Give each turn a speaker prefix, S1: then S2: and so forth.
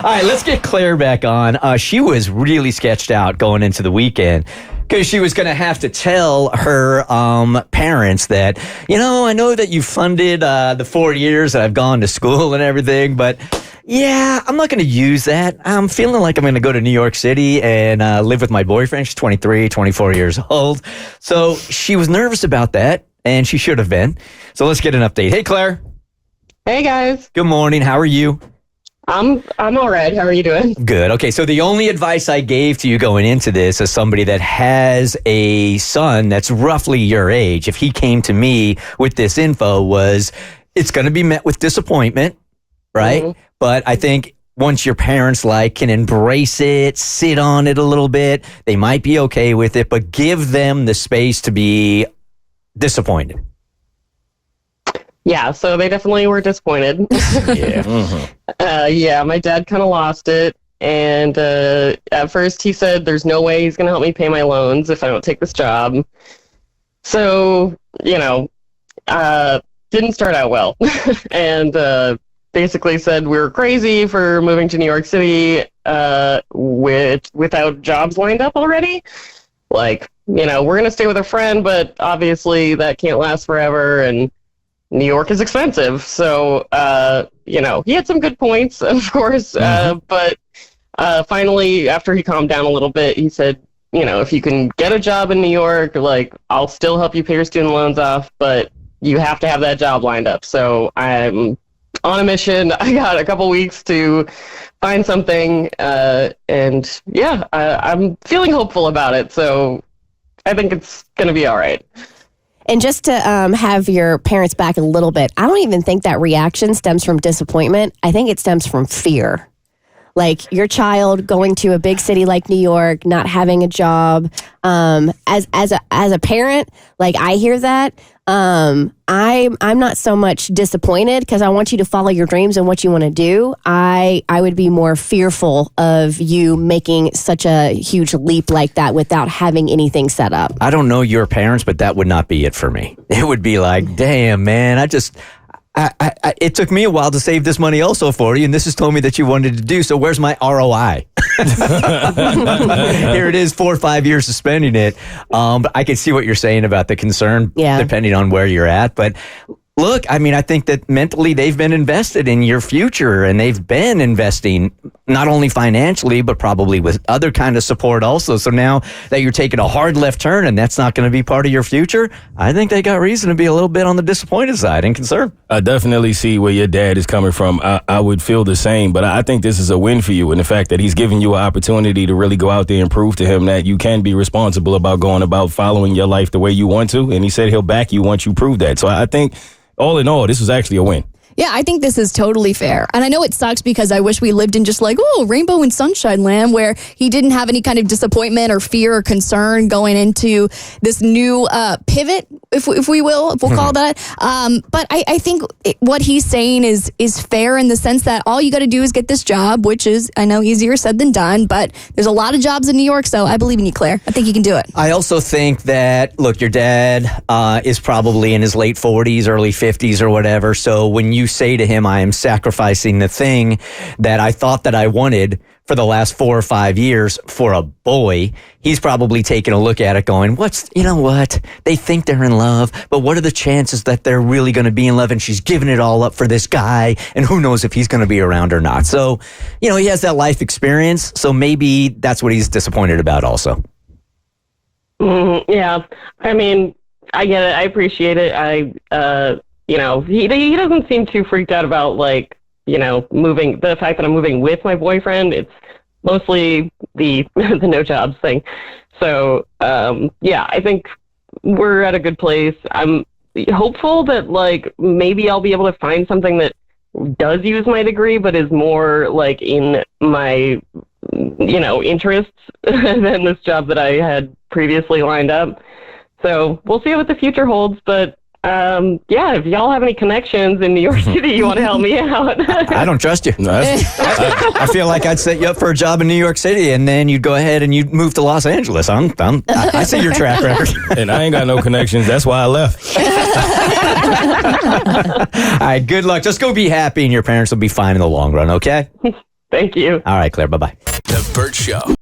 S1: All right, let's get Claire back on. She was really sketched out going into the weekend because she was going to have to tell her parents that, I know that you funded the 4 years that I've gone to school and everything, but yeah, I'm not going to use that. I'm feeling like I'm going to go to New York City and live with my boyfriend. She's 23, 24 years old. So she was nervous about that, and she should have been. So let's get an update. Hey, Claire.
S2: Hey, guys.
S1: Good morning. How are you?
S2: I'm all right. How are you doing?
S1: Good. Okay, so the only advice I gave to you going into this as somebody that has a son that's roughly your age, if he came to me with this info, was it's going to be met with disappointment, right? Mm-hmm. But I think once your parents can embrace it, sit on it a little bit, they might be okay with it, but give them the space to be disappointed.
S2: Yeah, so they definitely were disappointed.
S1: Yeah. Mm-hmm.
S2: My dad kind of lost it. And at first he said there's no way he's going to help me pay my loans if I don't take this job. So, didn't start out well. And basically said we were crazy for moving to New York City without jobs lined up already. We're going to stay with a friend, but obviously that can't last forever. And New York is expensive. So, he had some good points, of course. Mm-hmm. But finally, after he calmed down a little bit, he said, if you can get a job in New York, I'll still help you pay your student loans off, but you have to have that job lined up. So I'm on a mission. I got a couple weeks to find something. I'm feeling hopeful about it. So I think it's going to be all right.
S3: And just to have your parents back a little bit, I don't even think that reaction stems from disappointment. I think it stems from fear. Like your child going to a big city like New York, not having a job. As a parent, I hear that. I'm not so much disappointed because I want you to follow your dreams and what you want to do. I would be more fearful of you making such a huge leap like that without having anything set up.
S1: I don't know your parents, but that would not be it for me. It would be like, damn, man, it took me a while to save this money also for you, and this has told me that you wanted to do, so where's my ROI? Here it is, 4 or 5 years of spending it. But I can see what you're saying about the concern, depending on where you're at. But look, I think that mentally they've been invested in your future, and they've been investing not only financially, but probably with other kind of support also. So now that you're taking a hard left turn and that's not going to be part of your future, I think they got reason to be a little bit on the disappointed side and concerned.
S4: I definitely see where your dad is coming from. I would feel the same, but I think this is a win for you, and the fact that he's giving you an opportunity to really go out there and prove to him that you can be responsible about going about following your life the way you want to, and he said he'll back you once you prove that. So I think all in all, this was actually a win.
S5: Yeah, I think this is totally fair. And I know it sucks because I wish we lived in just rainbow and sunshine land where he didn't have any kind of disappointment or fear or concern going into this new pivot, if we'll call that. But I think what he's saying is fair in the sense that all you got to do is get this job, which is, I know, easier said than done, but there's a lot of jobs in New York, so I believe in you, Claire. I think you can do it.
S1: I also think that, look, your dad is probably in his late 40s, early 50s or whatever, so when you say to him, I am sacrificing the thing that I thought that I wanted for the last 4 or 5 years for a boy, he's probably taking a look at it going, you know what? They think they're in love, but what are the chances that they're really going to be in love and she's giving it all up for this guy and who knows if he's going to be around or not. So, he has that life experience. So maybe that's what he's disappointed about also.
S2: Yeah. I get it. I appreciate it. He doesn't seem too freaked out about moving, the fact that I'm moving with my boyfriend. It's mostly the no jobs thing. So, I think we're at a good place. I'm hopeful that maybe I'll be able to find something that does use my degree, but is more in my, interests than this job that I had previously lined up. So we'll see what the future holds, but if y'all have any connections in New York City, you want to help me out.
S1: I don't trust you. No, I feel like I'd set you up for a job in New York City, and then you'd go ahead and you'd move to Los Angeles. I see your track record.
S4: And I ain't got no connections. That's why I left.
S1: All right, good luck. Just go be happy, and your parents will be fine in the long run, okay?
S2: Thank you.
S1: All right, Claire. Bye-bye.
S6: The Bert Show.